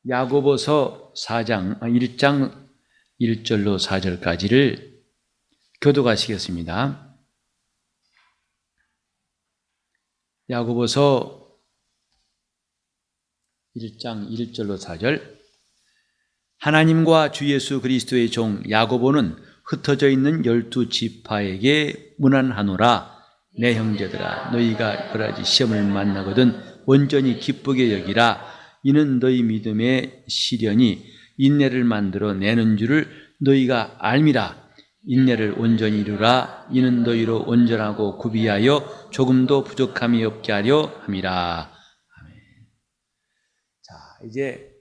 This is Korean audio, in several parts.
야고보서 1장 1절로 4절까지를 교독하시겠습니다. 야고보서 1장 1절로 4절. 하나님과 주 예수 그리스도의 종 야고보는 흩어져 있는 12지파에게 문안하노라. 내 형제들아, 너희가 여러가지 시험을 만나거든 온전히 기쁘게 여기라. 이는 너희 믿음의 시련이 인내를 만들어 내는 줄을 너희가 알미라. 인내를 온전히 이루라. 이는 너희로 온전하고 구비하여 조금도 부족함이 없게 하려 함이라. 아멘. 자, 이제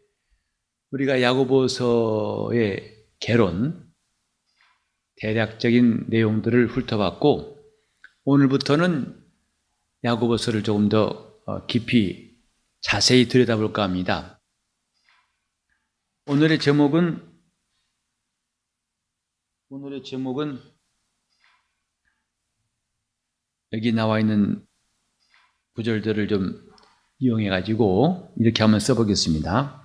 우리가 야고보서의 개론, 대략적인 내용들을 훑어봤고, 오늘부터는 야고보서를 조금 더 깊이 자세히 들여다볼까 합니다. 오늘의 제목은 여기 나와 있는 구절들을 좀 이용해 가지고 이렇게 한번 써보겠습니다.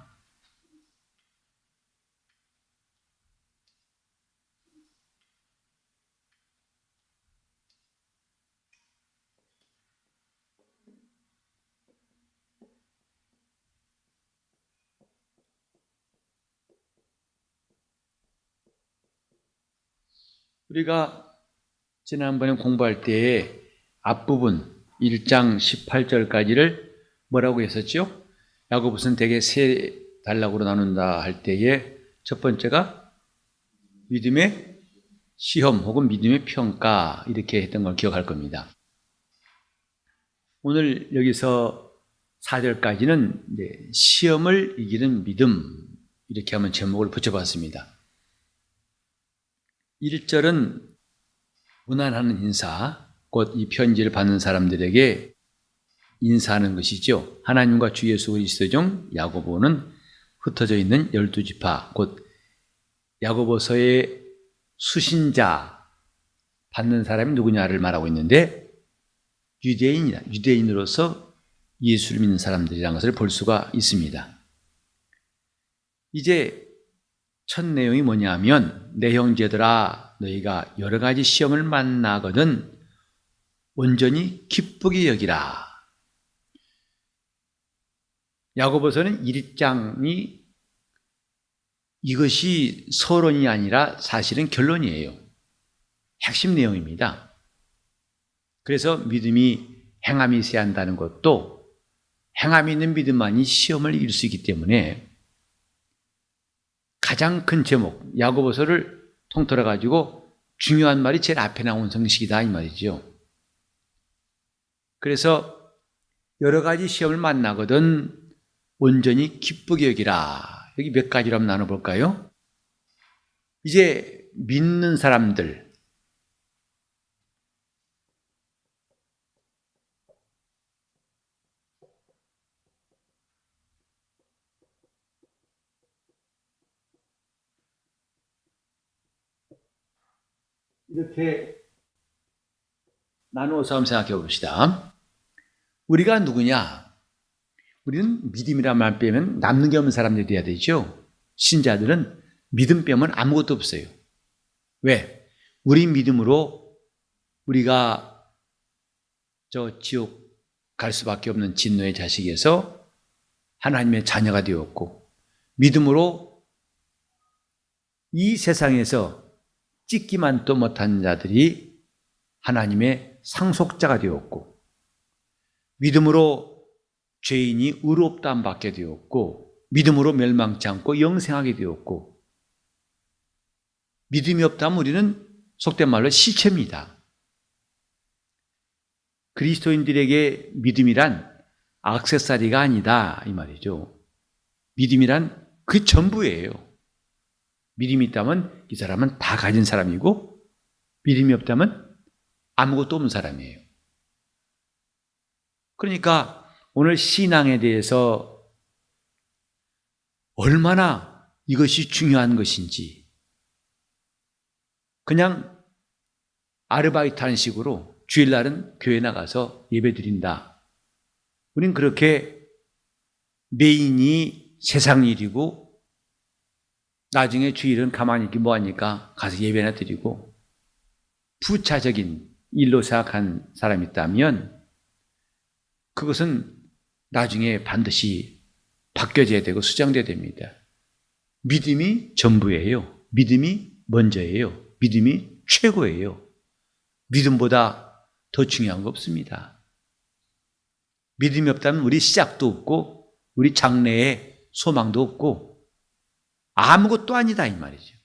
우리가 지난번에 공부할 때에 앞부분 1장 18절까지를 뭐라고 했었죠? 야고보서는 대개 세 단락으로 나눈다 할 때에 첫 번째가 믿음의 시험 혹은 믿음의 평가, 이렇게 했던 걸 기억할 겁니다. 오늘 여기서 4절까지는 시험을 이기는 믿음, 이렇게 한번 제목을 붙여봤습니다. 1절은 문안하는 인사, 곧 이 편지를 받는 사람들에게 인사하는 것이죠. 하나님과 주 예수 그리스도 종 야고보는 흩어져 있는 12지파, 곧 야고보서의 수신자, 받는 사람이 누구냐를 말하고 있는데 유대인으로서 예수를 믿는 사람들이라는 것을 볼 수가 있습니다. 이제 첫 내용이 뭐냐면, 내 형제들아, 너희가 여러 가지 시험을 만나거든 온전히 기쁘게 여기라. 야고보서는 1장이 이것이 서론이 아니라 사실은 결론이에요. 핵심 내용입니다. 그래서 믿음이 행함이 있어야 한다는 것도, 행함이 있는 믿음만이 시험을 이길 수 있기 때문에 가장 큰 제목, 야고보서를 통틀어 가지고 중요한 말이 제일 앞에 나온 성식이다, 이 말이죠. 그래서 여러 가지 시험을 만나거든 온전히 기쁘게 여기라. 여기 몇 가지로 한번 나눠볼까요? 이제 믿는 사람들, 이렇게 나누어서 한번 생각해 봅시다. 우리가 누구냐? 우리는 믿음이란 말 빼면 남는 게 없는 사람들이 돼야 되죠. 신자들은 믿음 빼면 아무것도 없어요. 왜? 우리 믿음으로 우리가 저 지옥 갈 수밖에 없는 진노의 자식에서 하나님의 자녀가 되었고, 믿음으로 이 세상에서 찍기만 또 못한 자들이 하나님의 상속자가 되었고, 믿음으로 죄인이 의롭다함 받게 되었고, 믿음으로 멸망치 않고 영생하게 되었고, 믿음이 없다면 우리는 속된 말로 시체입니다. 그리스도인들에게 믿음이란 액세서리가 아니다, 이 말이죠. 믿음이란 그 전부예요. 믿음이 있다면 이 사람은 다 가진 사람이고, 믿음이 없다면 아무것도 없는 사람이에요. 그러니까 오늘 신앙에 대해서 얼마나 이것이 중요한 것인지, 그냥 아르바이트 하는 식으로 주일날은 교회 나가서 예배 드린다, 우린 그렇게 메인이 세상 일이고 나중에 주일은 가만히 있기 뭐하니까 가서 예배나 드리고 부차적인 일로 생각한 사람이 있다면 그것은 나중에 반드시 바뀌어져야 되고 수정돼야 됩니다. 믿음이 전부예요. 믿음이 먼저예요. 믿음이 최고예요. 믿음보다 더 중요한 거 없습니다. 믿음이 없다면 우리 시작도 없고 우리 장래에 소망도 없고 아무것도 아니다 이 말이죠.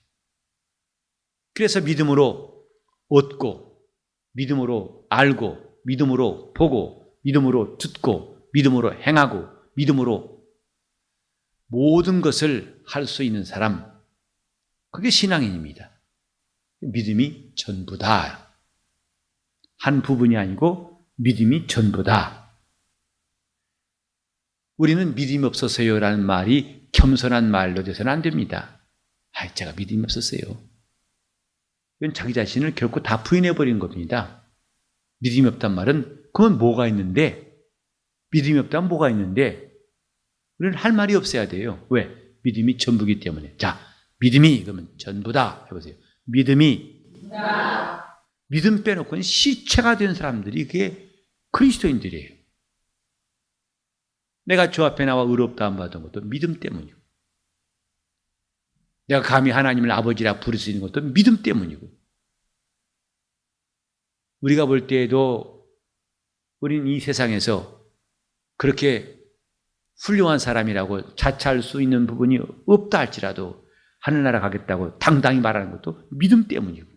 그래서 믿음으로 얻고 믿음으로 알고 믿음으로 보고 믿음으로 듣고 믿음으로 행하고 믿음으로 모든 것을 할 수 있는 사람, 그게 신앙인입니다. 믿음이 전부다. 한 부분이 아니고 믿음이 전부다. 우리는 믿음이 없었어요라는 말이 겸손한 말로 돼서는 안 됩니다. 제가 믿음이 없었어요. 이건 자기 자신을 결코 다 부인해버린 겁니다. 믿음이 없단 말은 그건 뭐가 있는데, 믿음이 없다면 뭐가 있는데 우리는 할 말이 없어야 돼요. 왜? 믿음이 전부기 때문에. 자, 믿음이 그러면 전부다 해보세요. 믿음이 믿음 빼놓고는 시체가 된 사람들이 그게 그리스도인들이에요. 내가 주 앞에 나와 의롭다 안 받은 것도 믿음 때문이고, 내가 감히 하나님을 아버지라 부를 수 있는 것도 믿음 때문이고, 우리가 볼 때에도 우리는 이 세상에서 그렇게 훌륭한 사람이라고 자처할 수 있는 부분이 없다 할지라도 하늘나라 가겠다고 당당히 말하는 것도 믿음 때문이고,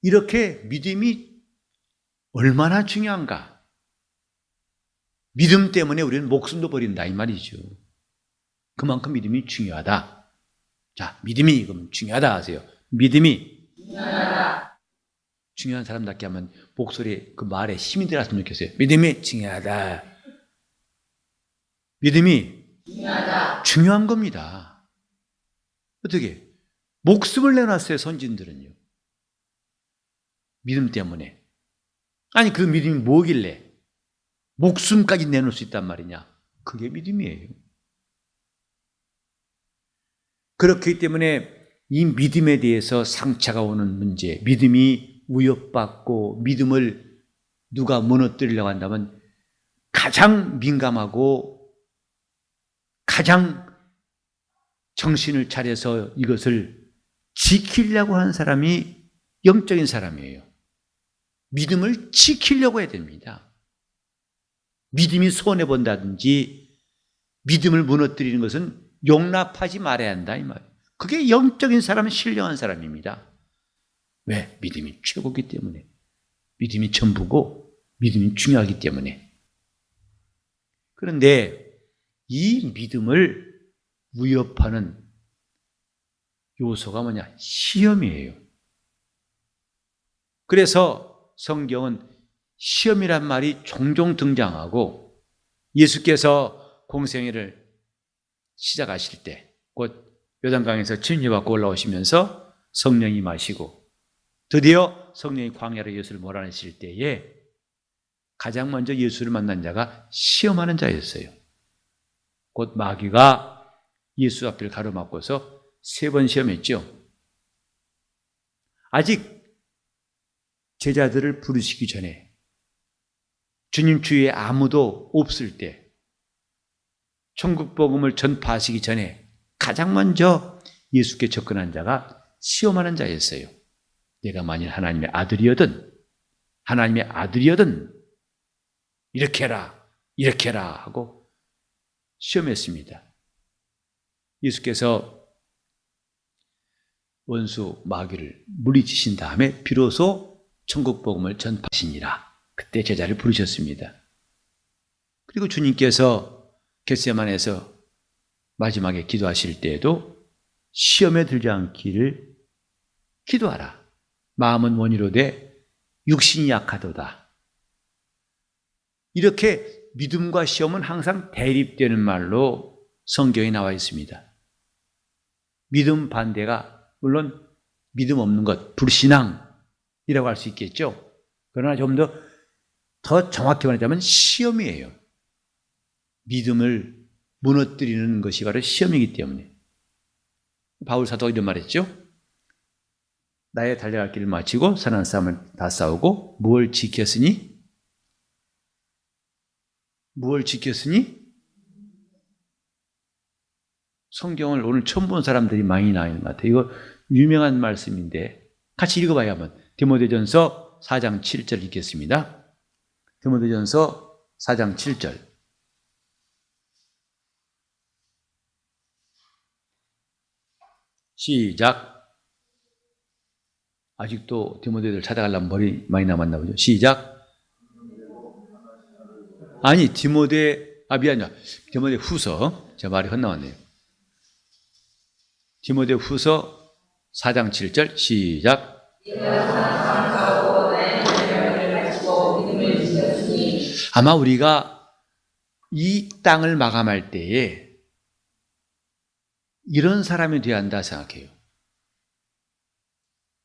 이렇게 믿음이 얼마나 중요한가. 믿음 때문에 우리는 목숨도 버린다 이 말이죠. 그만큼 믿음이 중요하다. 자, 믿음이 그럼 중요하다 하세요. 믿음이 중요하다. 중요한 사람답게 하면 목소리에 그 말에 힘이 들었으면 좋겠어요. 믿음이 중요하다. 믿음이 중요하다. 중요한 겁니다. 어떻게? 목숨을 내놨어요, 선진들은요. 믿음 때문에. 아니, 그 믿음이 뭐길래 목숨까지 내놓을 수 있단 말이냐? 그게 믿음이에요. 그렇기 때문에 이 믿음에 대해서 상처가 오는 문제, 믿음이 위협받고 믿음을 누가 무너뜨리려고 한다면 가장 민감하고 가장 정신을 차려서 이것을 지키려고 하는 사람이 영적인 사람이에요. 믿음을 지키려고 해야 됩니다. 믿음이 손해본다든지 믿음을 무너뜨리는 것은 용납하지 말아야 한다 이 말이에요. 그게 영적인 사람은 신령한 사람입니다. 왜? 믿음이 최고이기 때문에. 믿음이 전부고 믿음이 중요하기 때문에. 그런데 이 믿음을 위협하는 요소가 뭐냐? 시험이에요. 그래서 성경은 시험이란 말이 종종 등장하고, 예수께서 공생애를 시작하실 때 곧 요단강에서 침례받고 올라오시면서 성령이 임하시고 드디어 성령이 광야로 예수를 몰아내실 때에 가장 먼저 예수를 만난 자가 시험하는 자였어요. 곧 마귀가 예수 앞을 가로막고서 3번 시험했죠. 아직 제자들을 부르시기 전에, 주님 주위에 아무도 없을 때, 천국 복음을 전파하시기 전에 가장 먼저 예수께 접근한 자가 시험하는 자였어요. 내가 만일 하나님의 아들이거든 이렇게 해라 하고 시험했습니다. 예수께서 원수 마귀를 물리치신 다음에 비로소 천국 복음을 전파하시니라. 그때 제자를 부르셨습니다. 그리고 주님께서 겟세마네에서 마지막에 기도하실 때에도 시험에 들지 않기를 기도하라. 마음은 원이로되 육신이 약하도다. 이렇게 믿음과 시험은 항상 대립되는 말로 성경에 나와 있습니다. 믿음 반대가 물론 믿음 없는 것, 불신앙이라고 할 수 있겠죠. 그러나 좀 더 정확히 말하자면 시험이에요. 믿음을 무너뜨리는 것이 바로 시험이기 때문에 바울 사도가 이런 말했죠. 나의 달려갈 길을 마치고 선한 싸움을 다 싸우고 무엇을 지켰으니? 무엇을 지켰으니? 성경을 오늘 처음 본 사람들이 많이 나와 있는 것 같아요. 이거 유명한 말씀인데 같이 읽어봐야 한번. 디모데전서 4장 7절 읽겠습니다. 디모데전서 4장 7절. 시작. 아직도 디모데를 찾아가려면 머리 많이 남았나 보죠. 시작. 아니, 미안해요. 디모데 후서. 제 말이 헛나왔네요. 디모데 후서 4장 7절. 시작. 아마 우리가 이 땅을 마감할 때에 이런 사람이 되어야 한다 생각해요.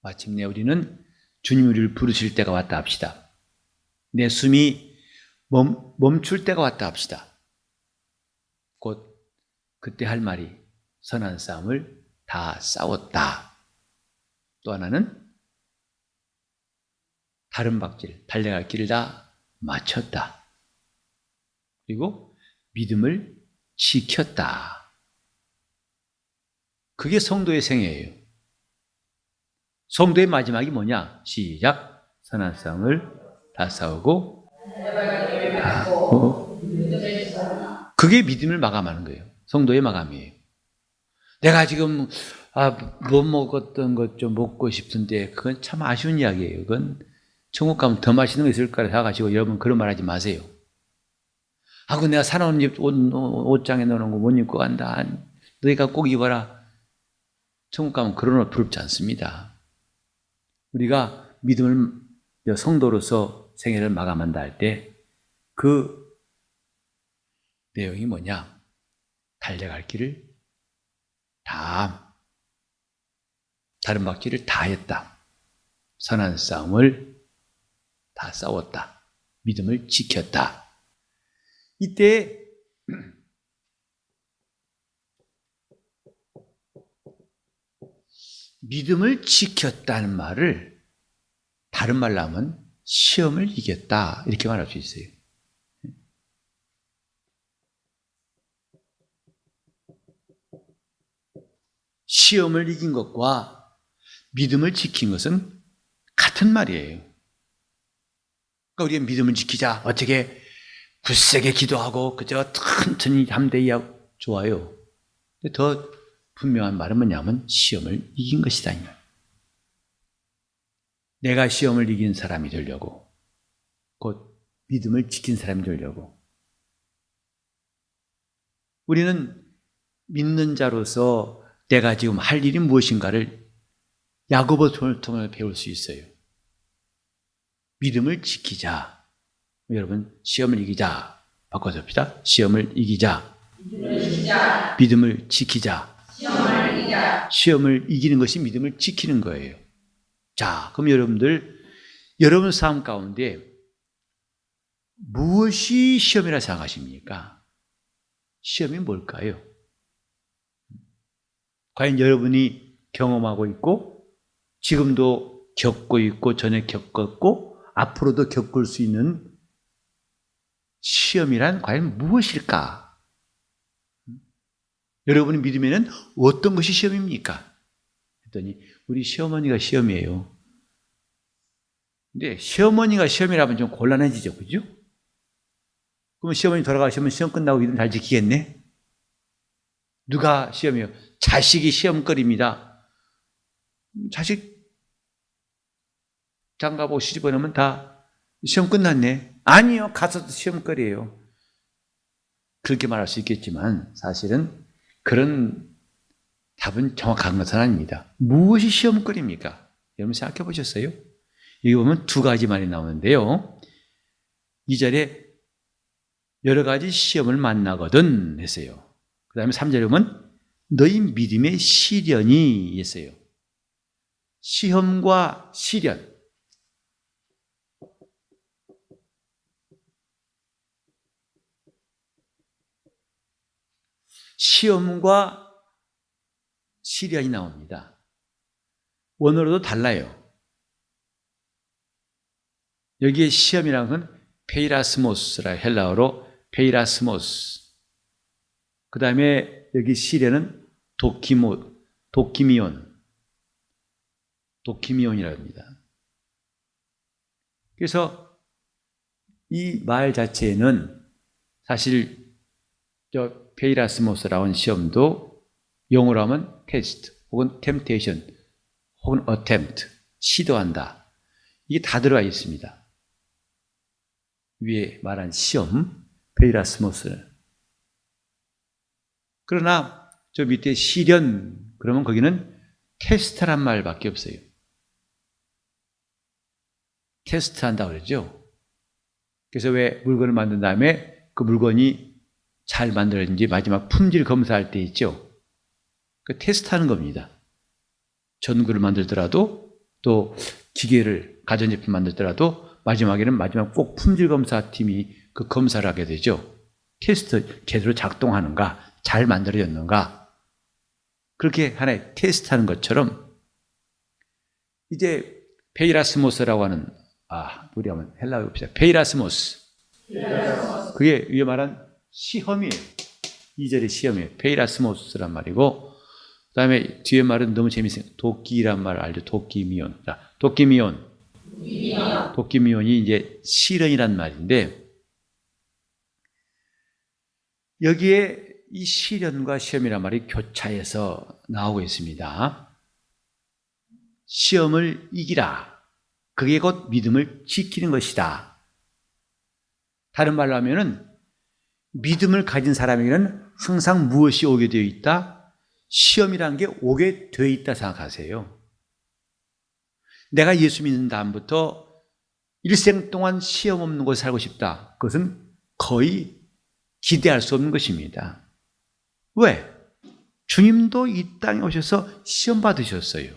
마침내 우리는 주님 우리를 부르실 때가 왔다 합시다. 내 숨이 멈출 때가 왔다 합시다. 곧 그때 할 말이 선한 싸움을 다 싸웠다. 또 하나는 다른 박질, 달려갈 길을 다 마쳤다. 그리고 믿음을 지켰다. 그게 성도의 생애예요. 성도의 마지막이 뭐냐? 시작. 선한 싸움을 다 싸우고 그게 믿음을 마감하는 거예요. 성도의 마감이에요. 내가 지금 못 먹었던 것 좀 먹고 싶은데 그건 참 아쉬운 이야기예요. 그건 천국 가면 더 맛있는 거 있을 거라 생각하시고 여러분 그런 말 하지 마세요. 그 내가 사놓은 옷장에 넣어놓은 거 못 입고 간다. 너희가 꼭 입어라. 천국 가면 그런 옷 부럽지 않습니다. 우리가 믿음을 성도로서 생애를 마감한다 할 때 그 내용이 뭐냐? 달려갈 길을 다, 다른 바퀴를 다 했다. 선한 싸움을 다 싸웠다. 믿음을 지켰다. 이때 믿음을 지켰다는 말을 다른 말로 하면 시험을 이겼다 이렇게 말할 수 있어요. 시험을 이긴 것과 믿음을 지킨 것은 같은 말이에요. 그러니까 우리가 믿음을 지키자. 어떻게 굳세게 기도하고 그저 튼튼히 담대히 하고 좋아요. 근데 더 분명한 말은 뭐냐면 시험을 이긴 것이다. 내가 시험을 이긴 사람이 되려고, 곧 믿음을 지킨 사람이 되려고. 우리는 믿는 자로서 내가 지금 할 일이 무엇인가를 야고보서를 통해 배울 수 있어요. 믿음을 지키자. 여러분, 시험을 이기자. 바꿔서 합시다. 시험을 이기자. 믿음을 지키자. 시험을 이기는 것이 믿음을 지키는 거예요. 자, 그럼 여러분 삶 가운데 무엇이 시험이라 생각하십니까? 시험이 뭘까요? 과연 여러분이 경험하고 있고 지금도 겪고 있고 전에 겪었고 앞으로도 겪을 수 있는 시험이란 과연 무엇일까? 여러분이 믿으면 어떤 것이 시험입니까? 했더니 우리 시어머니가 시험이에요. 근데 시어머니가 시험이라면 좀 곤란해지죠. 그죠? 그러면 시어머니 돌아가시면 시험 끝나고 믿음 잘 지키겠네? 누가 시험이에요? 자식이 시험거리입니다. 자식 장가보고 시집보내면 다 시험 끝났네. 아니요. 가서도 시험거리예요. 그렇게 말할 수 있겠지만 사실은 그런 답은 정확한 것은 아닙니다. 무엇이 시험거리입니까? 여러분 생각해 보셨어요? 여기 보면 두 가지 말이 나오는데요. 2절에 여러 가지 시험을 만나거든 했어요. 그 다음에 3절에 보면 너희 믿음의 시련이 했어요. 시험과 시련. 시험과 시련이 나옵니다. 원어로도 달라요. 여기에 시험이라는 건 페이라스모스라 헬라어로 페이라스모스. 그 다음에 여기 시련은 도키미온이라고 합니다. 그래서 이 말 자체에는 사실 저 페이라스모스라고 하는 시험도 영어로 하면 테스트 혹은 템테이션 혹은 어템프트 시도한다. 이게 다 들어가 있습니다. 위에 말한 시험 페이라스모스. 그러나 저 밑에 시련 그러면 거기는 테스트란 말밖에 없어요. 테스트한다고 그러죠. 그래서 왜 물건을 만든 다음에 그 물건이 잘 만들어진지 마지막 품질 검사할 때 있죠. 그 테스트하는 겁니다. 전구를 만들더라도 또 기계를 가전제품 만들더라도 마지막에는 마지막 꼭 품질 검사팀이 그 검사를 하게 되죠. 테스트 제대로 작동하는가, 잘 만들어졌는가. 그렇게 하나의 테스트하는 것처럼 이제 페이라스모스라고 하는 우리 한번 헬라어 봅시다. 페이라스모스. 그게 위에 말한 시험이에요. 2절의 시험이에요. 페이라스모스란 말이고 그 다음에 뒤에 말은 너무 재밌어요. 도끼란 말 알죠? 도끼미온. 자, 도끼미온이 이제 시련이란 말인데 여기에 이 시련과 시험이란 말이 교차해서 나오고 있습니다. 시험을 이기라. 그게 곧 믿음을 지키는 것이다. 다른 말로 하면은 믿음을 가진 사람에게는 항상 무엇이 오게 되어 있다? 시험이라는 게 오게 되어 있다 생각하세요. 내가 예수 믿는 다음부터 일생 동안 시험 없는 곳에 살고 싶다. 그것은 거의 기대할 수 없는 것입니다. 왜? 주님도 이 땅에 오셔서 시험 받으셨어요.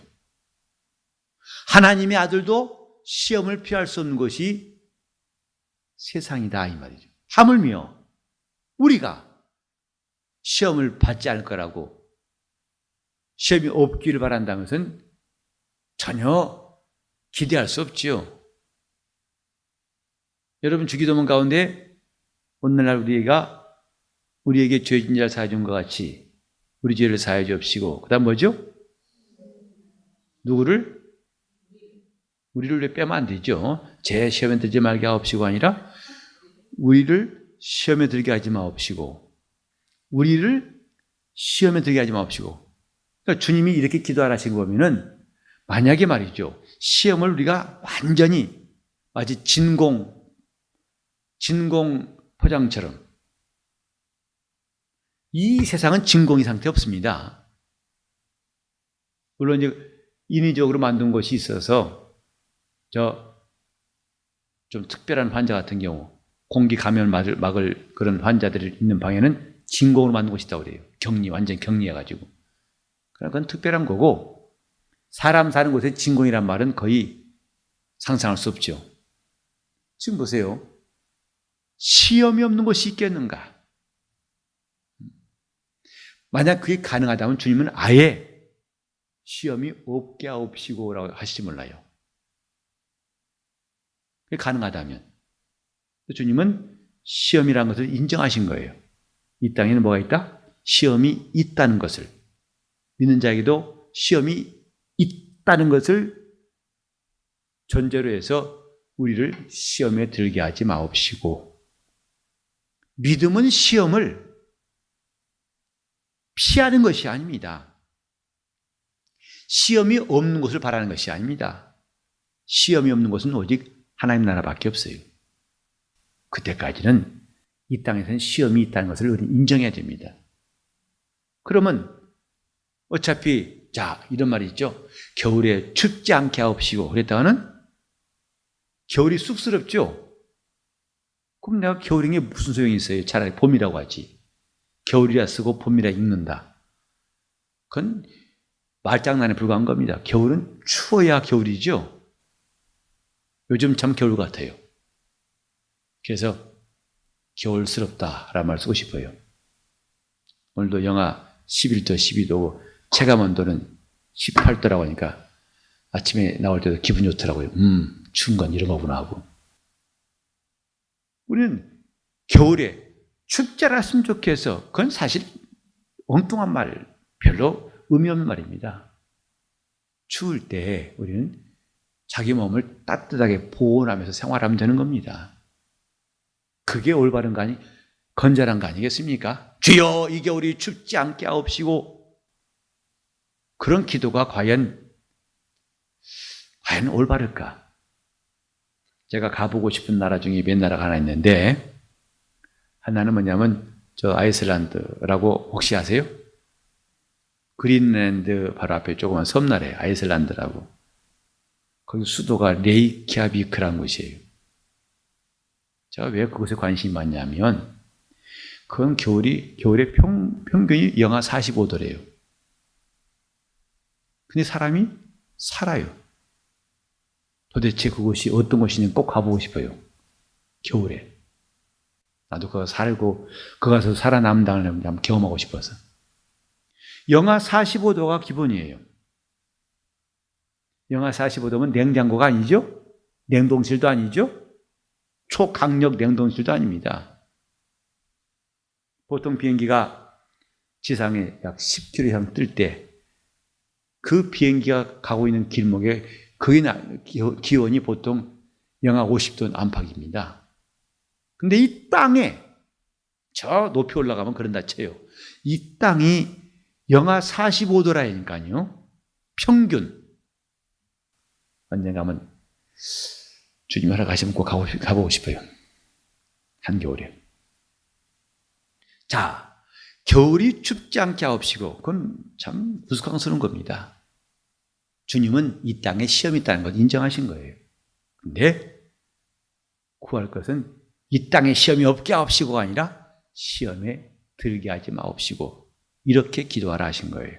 하나님의 아들도 시험을 피할 수 없는 것이 세상이다 이 말이죠. 하물며 우리가 시험을 받지 않을 거라고 시험이 없기를 바란다는 것은 전혀 기대할 수 없지요. 여러분 주기도문 가운데 오늘날 우리에게 죄진 자를 사하여 준 것 같이 우리 죄를 사하여 주옵시고 그 다음 뭐죠? 누구를? 우리를 왜 빼면 안 되죠? 제 시험에 들지 말게 하옵시고 아니라 우리를 시험에 들게 하지 마옵시고 우리를 시험에 들게 하지 마옵시고. 그러니까 주님이 이렇게 기도하라신 거 보면은 만약에 말이죠. 시험을 우리가 완전히 마치 진공 포장처럼 이 세상은 진공이 상태 없습니다. 물론 이제 인위적으로 만든 것이 있어서 좀 특별한 환자 같은 경우 공기 감염 막을 그런 환자들이 있는 방에는 진공으로 만든 곳이 있다고 그래요. 완전 격리해가지고. 그건 특별한 거고 사람 사는 곳에 진공이란 말은 거의 상상할 수 없죠. 지금 보세요. 시험이 없는 곳이 있겠는가? 만약 그게 가능하다면 주님은 아예 시험이 없게 하옵시고라고 하시지 몰라요. 그게 가능하다면. 주님은 시험이라는 것을 인정하신 거예요. 이 땅에는 뭐가 있다? 시험이 있다는 것을. 믿는 자에게도 시험이 있다는 것을 전제로 해서 우리를 시험에 들게 하지 마옵시고. 믿음은 시험을 피하는 것이 아닙니다. 시험이 없는 것을 바라는 것이 아닙니다. 시험이 없는 것은 오직 하나님 나라밖에 없어요. 그때까지는 이 땅에서는 시험이 있다는 것을 우리 인정해야 됩니다. 그러면 어차피 이런 말이 있죠. 겨울에 춥지 않게 하옵시고 그랬다가는 겨울이 쑥스럽죠. 그럼 내가 겨울인 게 무슨 소용이 있어요? 차라리 봄이라고 하지. 겨울이라 쓰고 봄이라 읽는다. 그건 말장난에 불과한 겁니다. 겨울은 추워야 겨울이죠. 요즘 참 겨울 같아요. 그래서 겨울스럽다라는 말 쓰고 싶어요. 오늘도 영하 11도, 12도고 체감온도는 18도라고 하니까 아침에 나올 때도 기분 좋더라고요. 추운 건 이런 거구나 하고. 우리는 겨울에 춥지 않았으면 좋겠어. 그건 사실 엉뚱한 말, 별로 의미 없는 말입니다. 추울 때 우리는 자기 몸을 따뜻하게 보온하면서 생활하면 되는 겁니다. 그게 올바른 거 건전한 거 아니겠습니까? 주여 이 겨울이 춥지 않게 하옵시고, 그런 기도가 과연 올바를까? 제가 가보고 싶은 나라 중에 몇 나라가 하나 있는데, 하나는 뭐냐면 저 아이슬란드라고 혹시 아세요? 그린랜드 바로 앞에 조그만 섬나라예요. 아이슬란드라고. 거기 수도가 레이키아비크라는 곳이에요. 제가 왜 그곳에 관심이 많냐면, 그건 겨울에 평균이 영하 45도래요. 근데 사람이 살아요. 도대체 그곳이 어떤 곳인지 꼭 가보고 싶어요. 겨울에. 나도 거기 살고, 거기 가서 살아남다는 걸 한번 경험하고 싶어서. 영하 45도가 기본이에요. 영하 45도면 냉장고가 아니죠? 냉동실도 아니죠? 초강력 냉동실도 아닙니다. 보통 비행기가 지상에 약 10km 이상 뜰 때 그 비행기가 가고 있는 길목에 거기 기온이 보통 영하 50도 안팎입니다. 근데 이 땅에 저 높이 올라가면 그런다 쳐요. 이 땅이 영하 45도라니까요. 평균. 언젠가 한번 주님 허락하시면 꼭 가보고 싶어요. 한겨울에. 자, 겨울이 춥지 않게 하옵시고, 그건 참 우스꽝스러운 겁니다. 주님은 이 땅에 시험이 있다는 걸 인정하신 거예요. 근데 구할 것은 이 땅에 시험이 없게 하옵시고가 아니라 시험에 들게 하지 마옵시고, 이렇게 기도하라 하신 거예요.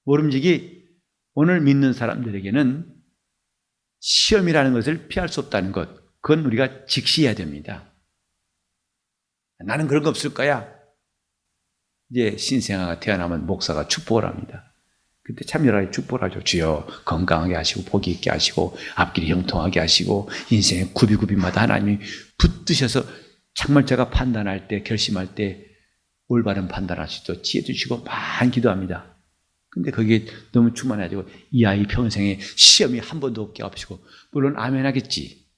모름지기 오늘 믿는 사람들에게는 시험이라는 것을 피할 수 없다는 것, 그건 우리가 직시해야 됩니다. 나는 그런 거 없을 거야. 이제 신생아가 태어나면 목사가 축복을 합니다. 그때 참 여러 가지 축복을 하죠. 주여 건강하게 하시고 복이 있게 하시고 앞길이 형통하게 하시고 인생의 굽이굽이마다 하나님이 붙드셔서 정말 제가 판단할 때, 결심할 때 올바른 판단할 수 있도록 지혜 주시고 많이 기도합니다. 근데 거기에 너무 충만해가지고 이 아이 평생에 시험이 한 번도 없게 하시고, 물론 아멘 하겠지.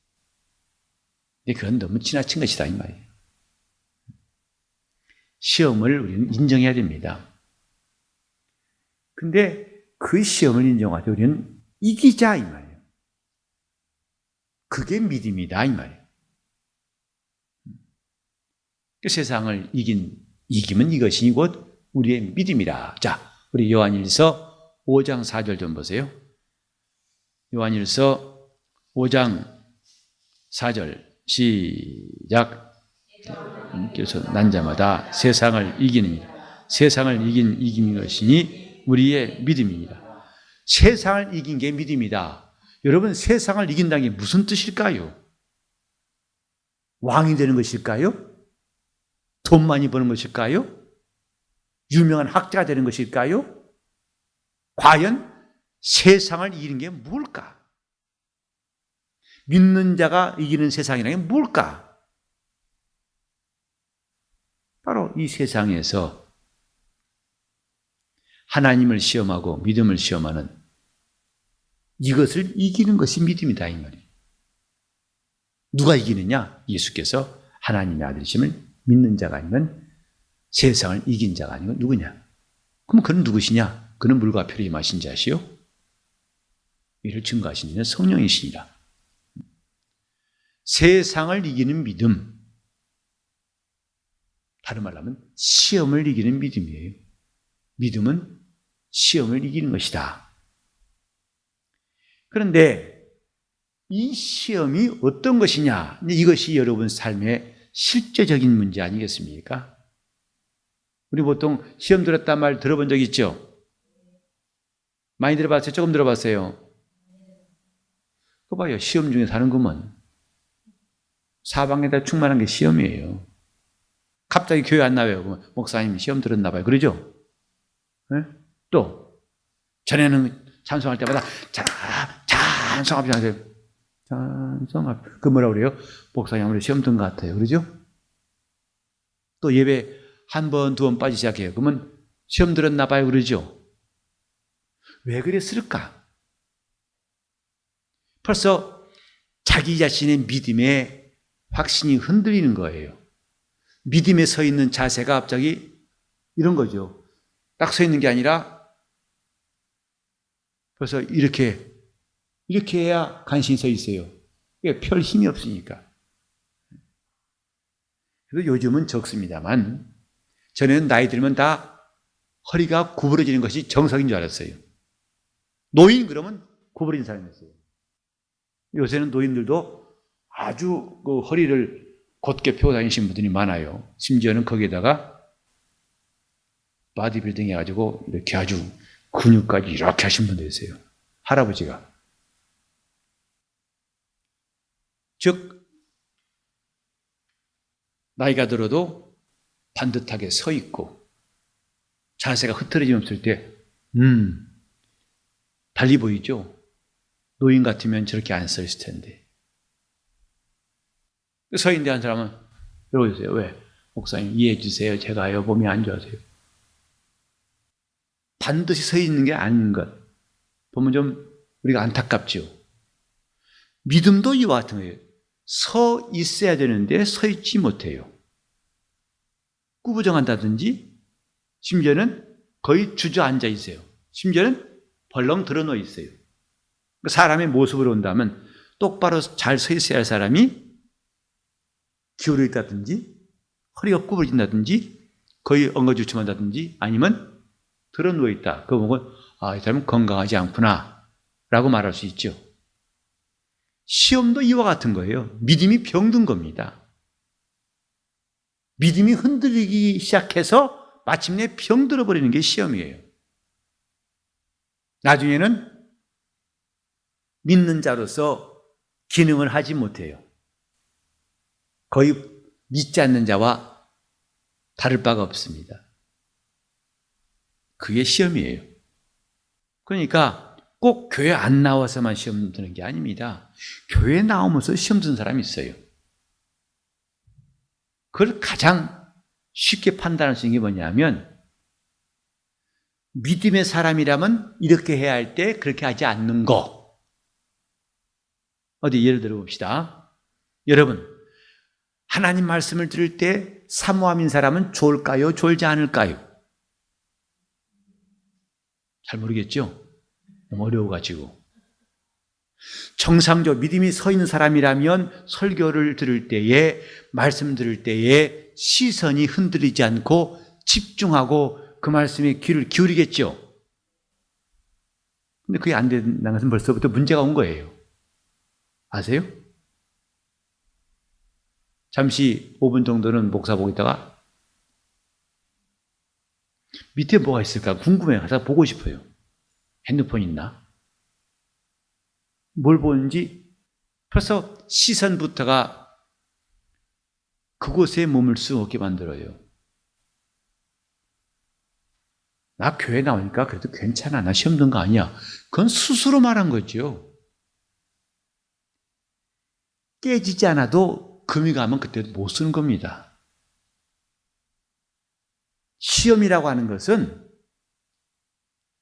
근데 그건 너무 지나친 것이다 이 말이에요. 시험을 우리는 인정해야 됩니다. 근데 그 시험을 인정하되 우리는 이기자 이 말이에요. 그게 믿음이다 이 말이에요. 그 세상을 이기면 이것이 곧 우리의 믿음이라. 자, 우리 요한일서 5장 4절 좀 보세요. 요한일서 5장 4절 시작. 그래서 난 자마다 세상을 이기느니라. 세상을 이긴 것이니 우리의 믿음입니다. 세상을 이긴 게 믿음이다. 여러분, 세상을 이긴다는 게 무슨 뜻일까요? 왕이 되는 것일까요? 돈 많이 버는 것일까요? 유명한 학자가 되는 것일까요? 과연 세상을 이기는 게 뭘까? 믿는 자가 이기는 세상이라는 게 뭘까? 바로 이 세상에서 하나님을 시험하고 믿음을 시험하는 이것을 이기는 것이 믿음이다 이 말이에요. 누가 이기느냐? 예수께서 하나님의 아들이심을 믿는 자가 아니면 세상을 이긴 자가 아니면 누구냐? 그럼 그는 누구시냐? 그는 물과 피로 임하신 자시요 이를 증거하신 이는 성령이시니라. 세상을 이기는 믿음, 다른 말로 하면 시험을 이기는 믿음이에요. 믿음은 시험을 이기는 것이다. 그런데 이 시험이 어떤 것이냐? 이것이 여러분 삶의 실제적인 문제 아니겠습니까? 우리 보통 시험 들었단 말 들어본 적 있죠? 많이 들어봤어요? 조금 들어봤어요? 그거 봐요. 시험 중에 사는구먼. 사방에다 충만한 게 시험이에요. 갑자기 교회 안 나와요. 그러면 목사님 시험 들었나 봐요. 그러죠? 네? 또 전에는 찬송할 때마다 찬송합시다. 찬송합. 그 뭐라고 그래요? 목사님 아무래도 시험 든 것 같아요. 그러죠? 또 예배 한 번, 두 번 빠지기 시작해요. 그러면 시험 들었나 봐요. 그러죠? 왜 그랬을까? 벌써 자기 자신의 믿음에 확신이 흔들리는 거예요. 믿음에 서 있는 자세가 갑자기 이런 거죠. 딱 서 있는 게 아니라 벌써 이렇게 해야 간신히 서 있어요. 별 힘이 없으니까. 그래서 요즘은 적습니다만 전에는 나이 들면 다 허리가 구부러지는 것이 정석인 줄 알았어요. 노인 그러면 구부러진 사람이었어요. 요새는 노인들도 아주 그 허리를 곧게 펴고 다니시는 분들이 많아요. 심지어는 거기에다가 바디빌딩 해가지고 이렇게 아주 근육까지 이렇게 하신 분도 있어요. 할아버지가. 즉 나이가 들어도 반듯하게 서 있고 자세가 흐트러짐 없을 때 달리 보이죠? 노인 같으면 저렇게 안 서 있을 텐데. 서 있는데 한 사람은 이러세요. 왜? 목사님 이해해 주세요. 제가요 몸이 안 좋아서요. 반드시 서 있는 게 아닌 것 보면 좀 우리가 안타깝죠. 믿음도 이와 같은 거예요. 서 있어야 되는데 서 있지 못해요. 꾸부정한다든지 심지어는 거의 주저앉아 있어요. 심지어는 벌렁 드러누워 있어요. 사람의 모습으로 온다면 똑바로 잘 서 있어야 할 사람이 기울어 있다든지 허리가 구부러진다든지 거의 엉거주춤한다든지 아니면 드러누워 있다. 그거 보고 이 사람은 건강하지 않구나 라고 말할 수 있죠. 시험도 이와 같은 거예요. 믿음이 병든 겁니다. 믿음이 흔들리기 시작해서 마침내 병들어 버리는 게 시험이에요. 나중에는 믿는 자로서 기능을 하지 못해요. 거의 믿지 않는 자와 다를 바가 없습니다. 그게 시험이에요. 그러니까 꼭 교회 안 나와서만 시험 드는 게 아닙니다. 교회 나오면서 시험 드는 사람이 있어요. 그걸 가장 쉽게 판단할 수 있는 게 뭐냐면 믿음의 사람이라면 이렇게 해야 할 때 그렇게 하지 않는 거. 어디 예를 들어 봅시다. 여러분, 하나님 말씀을 들을 때 사모함인 사람은 좋을까요? 좋을지 않을까요? 잘 모르겠죠? 너무 어려워가지고. 정상적으로 믿음이 서 있는 사람이라면 설교를 들을 때에, 말씀 들을 때에 시선이 흔들리지 않고 집중하고 그 말씀에 귀를 기울이겠죠? 근데 그게 안 된다는 것은 벌써부터 문제가 온 거예요. 아세요? 잠시 5분 정도는 목사 보고 있다가 밑에 뭐가 있을까 궁금해요. 가서 보고 싶어요. 핸드폰 있나? 뭘 보는지 벌써 시선부터가 그곳에 머물 수 없게 만들어요. 나 교회 나오니까 그래도 괜찮아. 나 시험 든 거 아니야. 그건 스스로 말한 거죠. 깨지지 않아도 금이 가면 그때 못 쓰는 겁니다. 시험이라고 하는 것은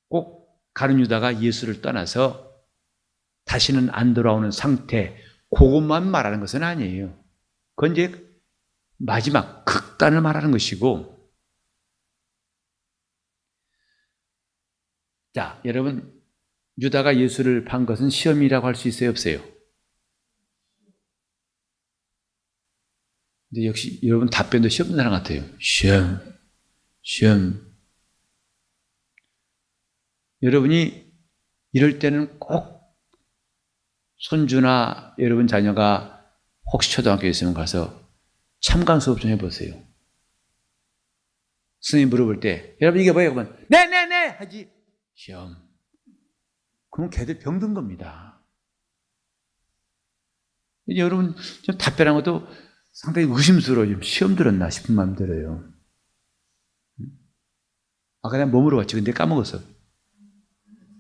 꼭 가룟 유다가 예수를 떠나서 다시는 안 돌아오는 상태, 그것만 말하는 것은 아니에요. 그건 이제 마지막 극단을 말하는 것이고, 자, 여러분, 유다가 예수를 판 것은 시험이라고 할 수 있어요, 없어요? 근데 역시 여러분 답변도 시험 사람 같아요. 시험. 여러분이 이럴 때는 꼭 손주나 여러분 자녀가 혹시 초등학교에 있으면 가서 참관 수업 좀 해보세요. 선생님 물어볼 때 여러분 이게 뭐예요? 그러면 네 하지. 시험. 그럼 걔들 병든 겁니다. 이제 여러분 좀 답변한 것도 상당히 의심스러워. 좀 시험 들었나 싶은 마음이 들어요. 아까 내가 뭐 물어봤지? 근데 까먹었어.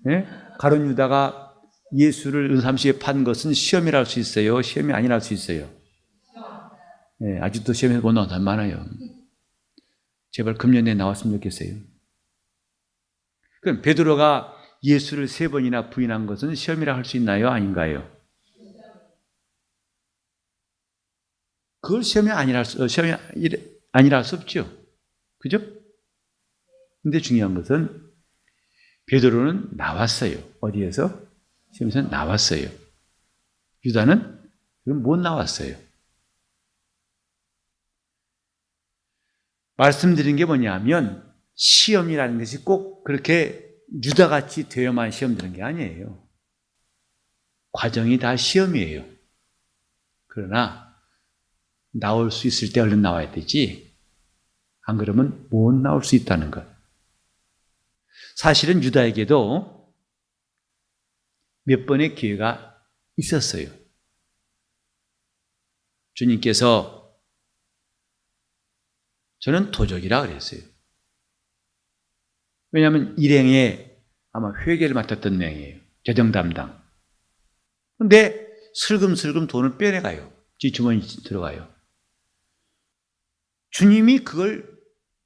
예? 가룟 유다가 예수를 은삼시에 판 것은 시험이라 할 수 있어요? 시험이 아니라 할 수 있어요? 예, 아직도 시험에서 못 나온 사람 많아요. 제발 금년에 나왔으면 좋겠어요. 그럼 베드로가 예수를 3번이나 부인한 것은 시험이라 할 수 있나요? 아닌가요? 그걸 시험이 아니라 할 수 없죠. 그죠? 근데 중요한 것은 베드로는 나왔어요. 어디에서? 시험에서 나왔어요. 유다는 그럼 못 나왔어요. 말씀드린 게 뭐냐면 시험이라는 것이 꼭 그렇게 유다같이 되어만 시험 드는 게 아니에요. 과정이 다 시험이에요. 그러나 나올 수 있을 때 얼른 나와야 되지. 안 그러면 못 나올 수 있다는 것. 사실은 유다에게도 몇 번의 기회가 있었어요. 주님께서 저는 도적이라 그랬어요. 왜냐하면 일행에 아마 회계를 맡았던 명이에요. 재정 담당. 근데 슬금슬금 돈을 빼내가요. 지 주머니 들어가요. 주님이 그걸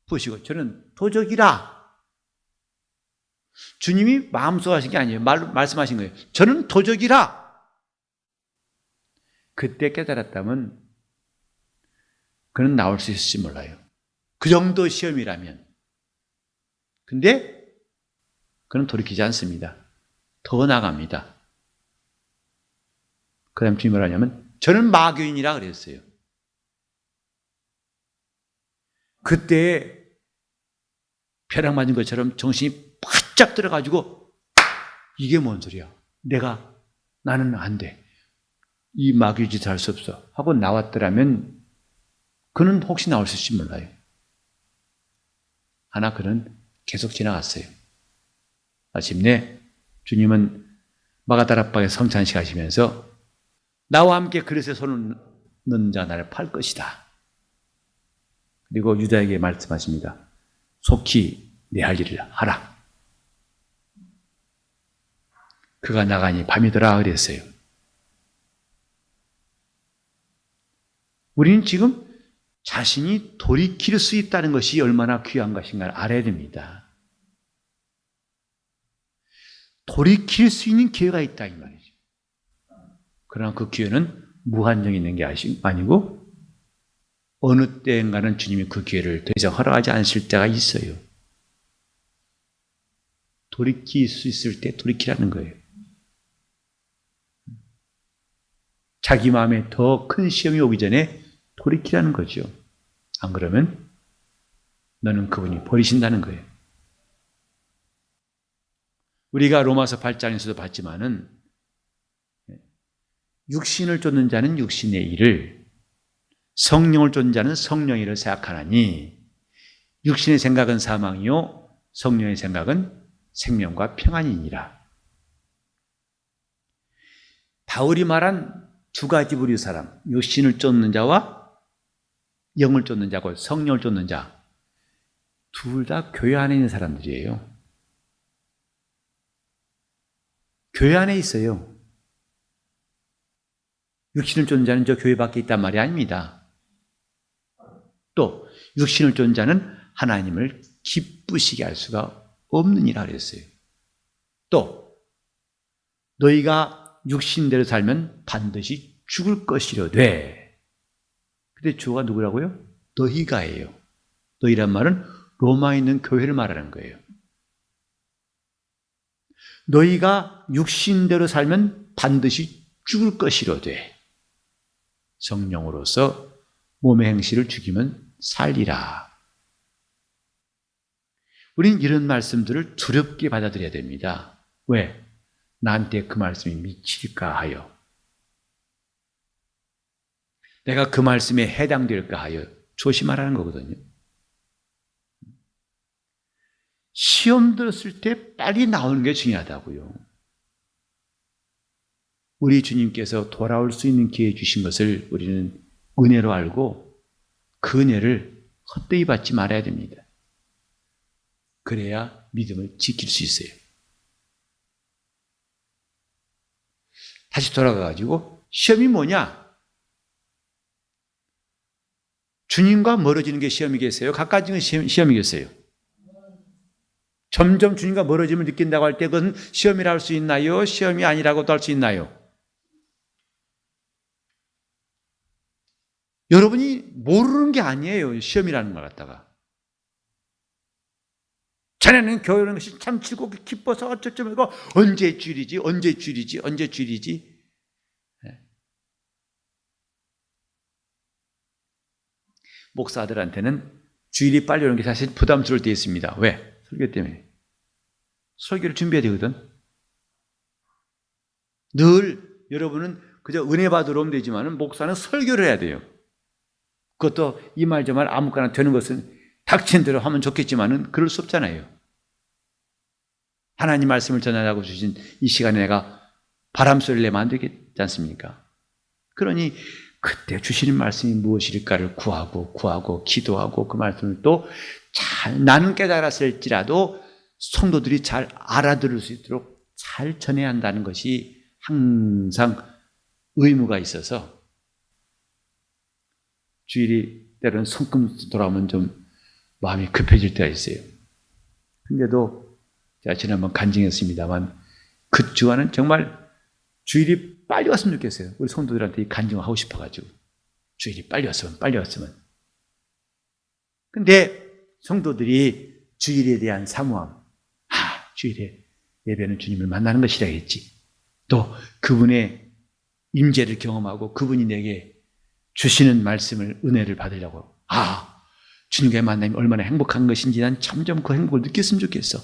보시고 저는 도적이라. 주님이 마음속에 하신 게 아니에요. 말씀하신 거예요. 저는 도적이라. 그때 깨달았다면 그는 나올 수 있을지 몰라요. 그 정도 시험이라면. 근데 그는 돌이키지 않습니다. 더 나갑니다. 그 다음 주님이 뭐라냐면 저는 마귀인이라 그랬어요. 그때 벼락 맞은 것처럼 정신이 바짝 들어가지고 이게 뭔 소리야. 나는 안 돼. 이 마귀 짓을 할 수 없어. 하고 나왔더라면 그는 혹시 나올 수 있을지 몰라요. 하나 그는 계속 지나갔어요. 마침내 주님은 마가다락방에 성찬식 하시면서 나와 함께 그릇에 손을 넣는 자 나를 팔 것이다. 그리고 유다에게 말씀하십니다. 속히 내 할 일을 하라. 그가 나가니 밤이더라 그랬어요. 우리는 지금 자신이 돌이킬 수 있다는 것이 얼마나 귀한 것인가를 알아야 됩니다. 돌이킬 수 있는 기회가 있다 이 말이죠. 그러나 그 기회는 무한정이 있는 게 아니고 어느 때인가는 주님이 그 기회를 더 이상 허락하지 않으실 때가 있어요. 돌이킬 수 있을 때 돌이키라는 거예요. 자기 마음에 더 큰 시험이 오기 전에 돌이키라는 거죠. 안 그러면 너는 그분이 버리신다는 거예요. 우리가 로마서 8장에서도 봤지만은 육신을 쫓는 자는 육신의 일을 성령을 쫓는 자는 성령의 일을 생각하나니 육신의 생각은 사망이요 성령의 생각은 생명과 평안이니라. 바울이 말한 두 가지 부류의 사람, 육신을 쫓는 자와 영을 쫓는 자고 성령을 쫓는 자, 둘 다 교회 안에 있는 사람들이에요. 교회 안에 있어요. 육신을 쫓는 자는 저 교회 밖에 있단 말이 아닙니다. 또 육신을 쫓는 자는 하나님을 기쁘시게 할 수가 없느니라 그랬어요. 또 너희가 육신대로 살면 반드시 죽을 것이려되. 근데 주어가 누구라고요? 너희가예요. 너희란 말은 로마에 있는 교회를 말하는 거예요. 너희가 육신대로 살면 반드시 죽을 것이로되 성령으로서 몸의 행실을 죽이면 살리라. 우린 이런 말씀들을 두렵게 받아들여야 됩니다. 왜? 나한테 그 말씀이 미칠까 하여. 내가 그 말씀에 해당될까 하여 조심하라는 거거든요. 시험 들었을 때 빨리 나오는 게 중요하다고요. 우리 주님께서 돌아올 수 있는 기회 주신 것을 우리는 은혜로 알고 그 은혜를 헛되이 받지 말아야 됩니다. 그래야 믿음을 지킬 수 있어요. 다시 돌아가가지고 시험이 뭐냐? 주님과 멀어지는 게 시험이겠어요? 가까워지는 게 시험이겠어요? 점점 주님과 멀어짐을 느낀다고 할 때 그것은 시험이라 할 수 있나요? 시험이 아니라고도 할 수 있나요? 여러분이 모르는 게 아니에요. 시험이라는 걸 갖다가. 자네는 교회라는 것이 참 즐겁고 기뻐서 어쩌면 이거 언제 주일이지? 언제 주일이지? 언제 주일이지? 목사들한테는 주일이 빨리 오는 게 사실 부담스러울 때 있습니다. 왜? 설교 때문에. 설교를 준비해야 되거든. 늘 여러분은 그저 은혜 받으러 오면 되지만 목사는 설교를 해야 돼요. 그것도 이 말 저 말 아무거나 되는 것은 닥친 대로 하면 좋겠지만은 그럴 수 없잖아요. 하나님 말씀을 전하라고 주신 이 시간에 내가 바람 소리를 내면 안 되겠지 않습니까? 그러니 그때 주시는 말씀이 무엇일까를 구하고 기도하고 그 말씀을 또 잘 나는 깨달았을지라도 성도들이 잘 알아들을 수 있도록 잘 전해야 한다는 것이 항상 의무가 있어서 주일이 때로는 성금 돌아오면 좀 마음이 급해질 때가 있어요. 근데도 제가 지난번 간증했습니다만 그 주간은 정말 주일이 빨리 왔으면 좋겠어요. 우리 성도들한테 이 간증을 하고 싶어가지고 주일이 빨리 왔으면. 근데 성도들이 주일에 대한 사모함, 주일에 예배는 주님을 만나는 것이라겠지. 또 그분의 임재를 경험하고 그분이 내게 주시는 말씀을 은혜를 받으려고 주님과의 만남이 얼마나 행복한 것인지 난 점점 그 행복을 느꼈으면 좋겠어.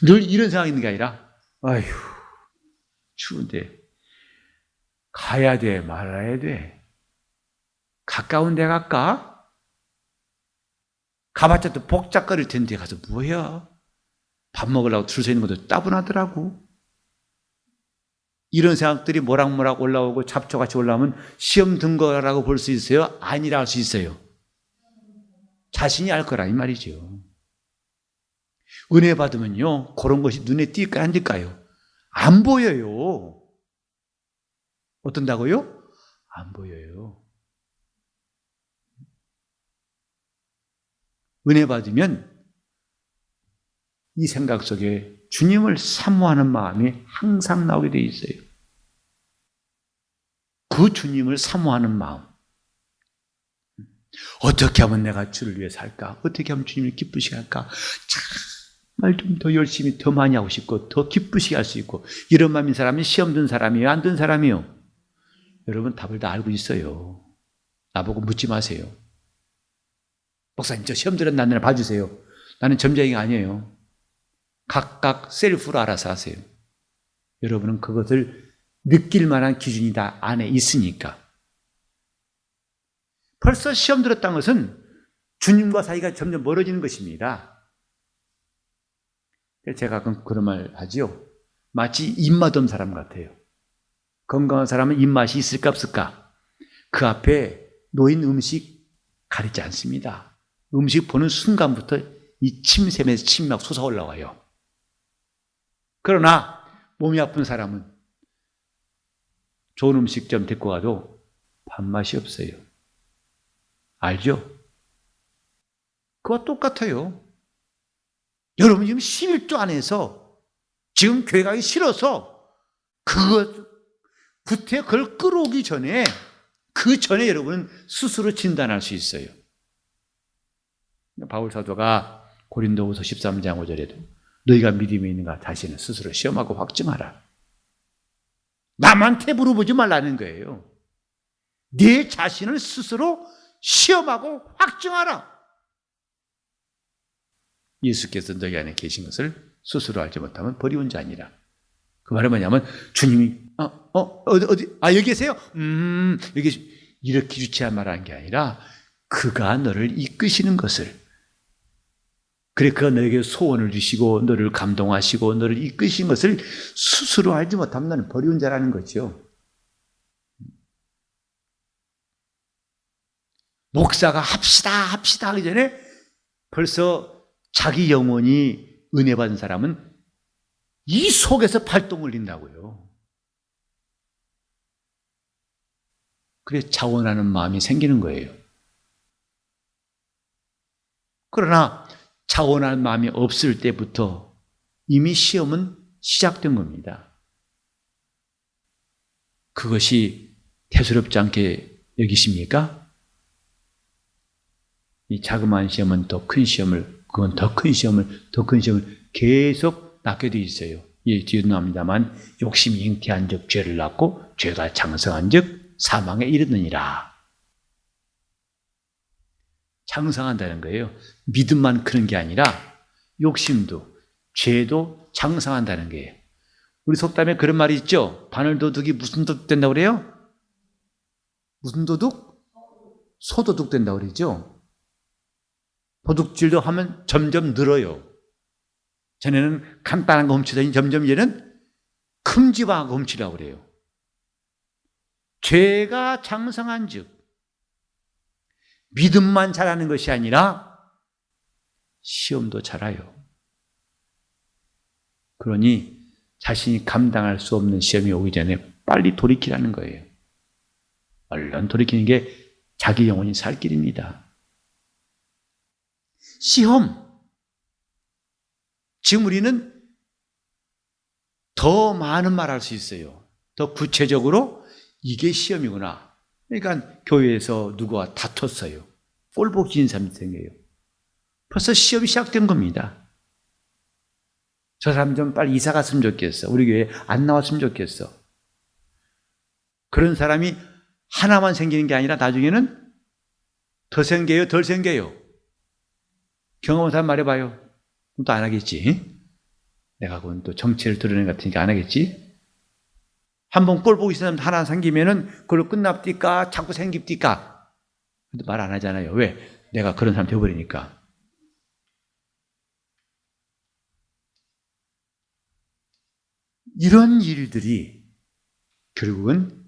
늘 이런 생각이 있는 게 아니라 아휴 추운데 가야 돼 말아야 돼. 가까운 데 갈까? 가봤자 또 복잡거릴 텐데 가서 뭐야? 밥 먹으려고 줄 서 있는 것도 따분하더라고. 이런 생각들이 모락모락 올라오고 잡초같이 올라오면 시험 든 거라고 볼 수 있어요? 아니라 할 수 있어요? 자신이 알 거라 이 말이죠. 은혜 받으면요 그런 것이 눈에 띄을까요? 안 띄을까요? 안 보여요. 어떤다고요? 안 보여요. 은혜 받으면 이 생각 속에 주님을 사모하는 마음이 항상 나오게 돼 있어요. 그 주님을 사모하는 마음. 어떻게 하면 내가 주를 위해 살까? 어떻게 하면 주님을 기쁘시게 할까? 정말 좀 더 열심히 더 많이 하고 싶고 더 기쁘시게 할 수 있고 이런 마음인 사람이 시험 든 사람이에요? 안 든 사람이에요? 여러분 답을 다 알고 있어요. 나보고 묻지 마세요. 목사님 저 시험 들었나 봐주세요. 나는 점쟁이가 아니에요. 각각 셀프로 알아서 하세요. 여러분은 그것을 느낄 만한 기준이 다 안에 있으니까. 벌써 시험 들었다는 것은 주님과 사이가 점점 멀어지는 것입니다. 제가 그런 말 하지요. 마치 입맛 없는 사람 같아요. 건강한 사람은 입맛이 있을까 없을까? 그 앞에 놓인 음식 가리지 않습니다. 음식 보는 순간부터 이 침샘에서 침이 막 솟아올라와요. 그러나 몸이 아픈 사람은 좋은 음식점 데리고 가도 밥맛이 없어요. 알죠? 그와 똑같아요. 여러분 지금 11조 안에서 지금 교회 가기 싫어서 그걸 끌어오기 전에 그 전에 여러분은 스스로 진단할 수 있어요. 바울 사도가 고린도후서 13장 5절에도 너희가 믿음이 있는가 자신을 스스로 시험하고 확증하라. 남한테 물어보지 말라는 거예요. 네 자신을 스스로 시험하고 확증하라. 예수께서 너희 안에 계신 것을 스스로 알지 못하면 버리운 자니라. 그 말은 뭐냐면 주님이 여기 계세요? 여기 이렇게 유치한 말하는 게 아니라 그가 너를 이끄시는 것을 그래 그가 너에게 소원을 주시고 너를 감동하시고 너를 이끄신 것을 스스로 알지 못하면 너는 버리운 자라는 거죠. 목사가 합시다 하기 전에 벌써 자기 영혼이 은혜 받은 사람은 이 속에서 발동 올린다고요. 그래서 자원하는 마음이 생기는 거예요. 그러나 자원하는 마음이 없을 때부터 이미 시험은 시작된 겁니다. 그것이 대수롭지 않게 여기십니까? 이 자그마한 시험은 더 큰 시험을, 그건 더 큰 시험을 계속 낳게 돼 있어요. 이 뒤에도 나옵니다만 욕심이 잉태한 즉 죄를 낳고 죄가 장성한 즉 사망에 이르느니라. 장성한다는 거예요. 믿음만 크는 게 아니라 욕심도 죄도 장성한다는 거예요. 우리 속담에 그런 말이 있죠. 바늘도둑이 무슨 도둑 된다고 그래요? 무슨 도둑? 소도둑 된다고 그러죠. 도둑질도 하면 점점 늘어요. 전에는 간단한 거 훔치더니 점점 얘는 큼지막한 거 훔치려고 그래요. 죄가 장성한 즉 믿음만 자라는 것이 아니라 시험도 자라요. 그러니 자신이 감당할 수 없는 시험이 오기 전에 빨리 돌이키라는 거예요. 얼른 돌이키는 게 자기 영혼이 살 길입니다. 시험. 지금 우리는 더 많은 말 할 수 있어요. 더 구체적으로 이게 시험이구나. 그러니까 교회에서 누구와 다퉜어요. 꼴보기 싫은 사람이 생겨요. 벌써 시험이 시작된 겁니다. 저 사람 좀 빨리 이사 갔으면 좋겠어. 우리 교회에 안 나왔으면 좋겠어. 그런 사람이 하나만 생기는 게 아니라 나중에는 더 생겨요, 덜 생겨요. 경험한 사람 말해봐요. 또 안 하겠지. 내가 그건 또 정체를 드러낸 것 같으니까 안 하겠지. 한번 꼴 보기 싫은 사람 하나 생기면은 그걸로 끝납디까? 자꾸 생깁디까? 근데 말 안 하잖아요. 왜? 내가 그런 사람 되어버리니까. 이런 일들이 결국은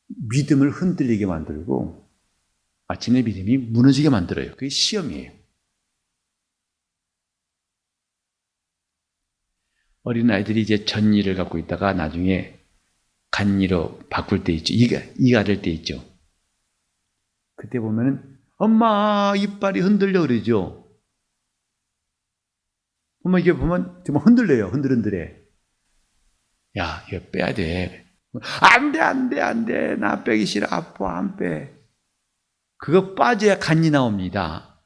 믿음을 흔들리게 만들고 마침내 믿음이 무너지게 만들어요. 그게 시험이에요. 어린아이들이 이제 전이를 갖고 있다가 나중에 간이로 바꿀 때 있죠. 이가 될 때 있죠. 그때 보면은 엄마 이빨이 흔들려 그러죠. 엄마 이게 보면 정말 흔들려요. 흔들흔들해. 야, 이거 빼야 돼. 안 돼. 나 빼기 싫어. 아파, 안 빼. 그거 빠져야 간이 나옵니다.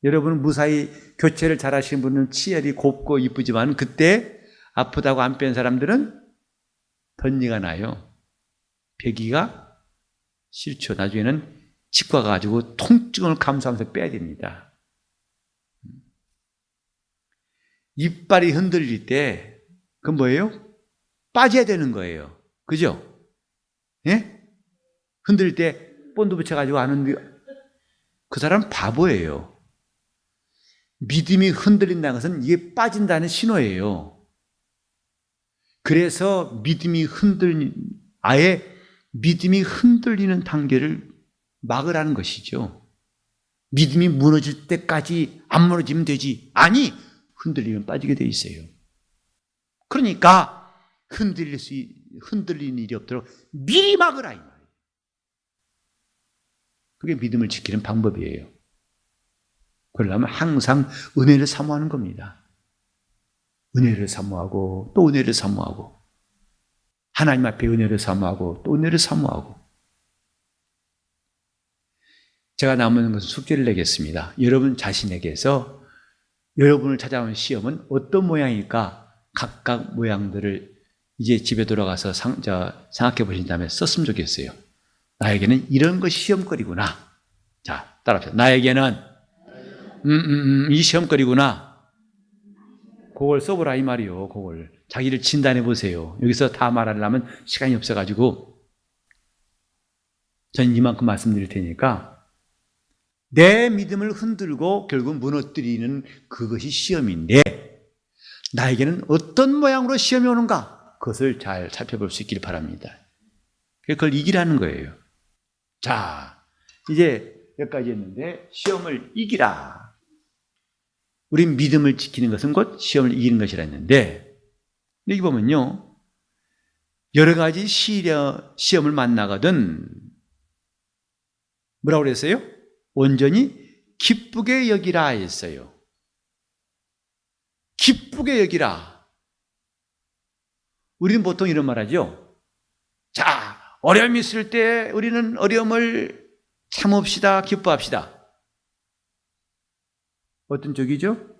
여러분 무사히 교체를 잘 하시는 분은 치열이 곱고 이쁘지만 그때 아프다고 안 뺀 사람들은 덧니가 나요. 빼기가 싫죠. 나중에는 치과 가가지고 통증을 감수하면서 빼야 됩니다. 이빨이 흔들릴 때 그건 뭐예요? 빠져야 되는 거예요. 그죠? 예? 흔들릴 때 본드 붙여가지고 안 흔들, 그 사람은 바보예요. 믿음이 흔들린다는 것은 이게 빠진다는 신호예요. 그래서 아예 믿음이 흔들리는 단계를 막으라는 것이죠. 믿음이 무너질 때까지 안 무너지면 되지. 아니, 흔들리면 빠지게 돼 있어요. 그러니까 흔들리는 일이 없도록 미리 막으라 이 말이에요. 그게 믿음을 지키는 방법이에요. 그러려면 항상 은혜를 사모하는 겁니다. 은혜를 사모하고 또 은혜를 사모하고 하나님 앞에 은혜를 사모하고 또 은혜를 사모하고. 제가 남은 것은 숙제를 내겠습니다. 여러분 자신에게서 여러분을 찾아오는 시험은 어떤 모양일까? 각각 모양들을 이제 집에 돌아가서 생각해 보신 다음에 썼으면 좋겠어요. 나에게는 이런 것이 시험거리구나. 자, 따라합시다. 나에게는 이 시험거리구나. 그걸 써보라 이 말이요. 그걸 자기를 진단해 보세요. 여기서 다 말하려면 시간이 없어가지고 전 이만큼 말씀드릴 테니까 내 믿음을 흔들고 결국 무너뜨리는 그것이 시험인데 나에게는 어떤 모양으로 시험이 오는가? 그것을 잘 살펴볼 수 있기를 바랍니다. 그걸 이기라는 거예요. 자, 이제 여기까지 했는데 시험을 이기라. 우린 믿음을 지키는 것은 곧 시험을 이기는 것이라 했는데 여기 보면요. 여러 가지 시험을 만나거든 뭐라고 그랬어요? 온전히 기쁘게 여기라 했어요. 기쁘게 여기라. 우리는 보통 이런 말 하죠. 자, 어려움이 있을 때 우리는 어려움을 참읍시다, 기뻐합시다. 어떤 쪽이죠?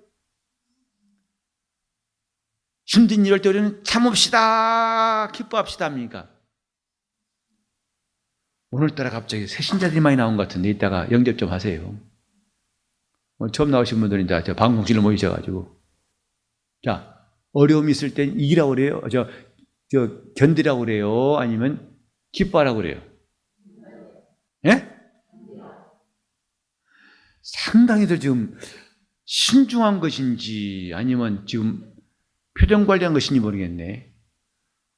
힘든 일을 때 우리는 참읍시다, 기뻐합시다 합니까? 오늘따라 갑자기 새신자들이 많이 나온 것 같은데 이따가 영접 좀 하세요. 처음 나오신 분들은 이제 방송실로 모이셔가지고 자, 어려움이 있을 땐 이기라고 그래요? 견디라고 그래요? 아니면 기뻐하라고 그래요? 예? 상당히들 지금 신중한 것인지 아니면 지금 표정 관리한 것인지 모르겠네.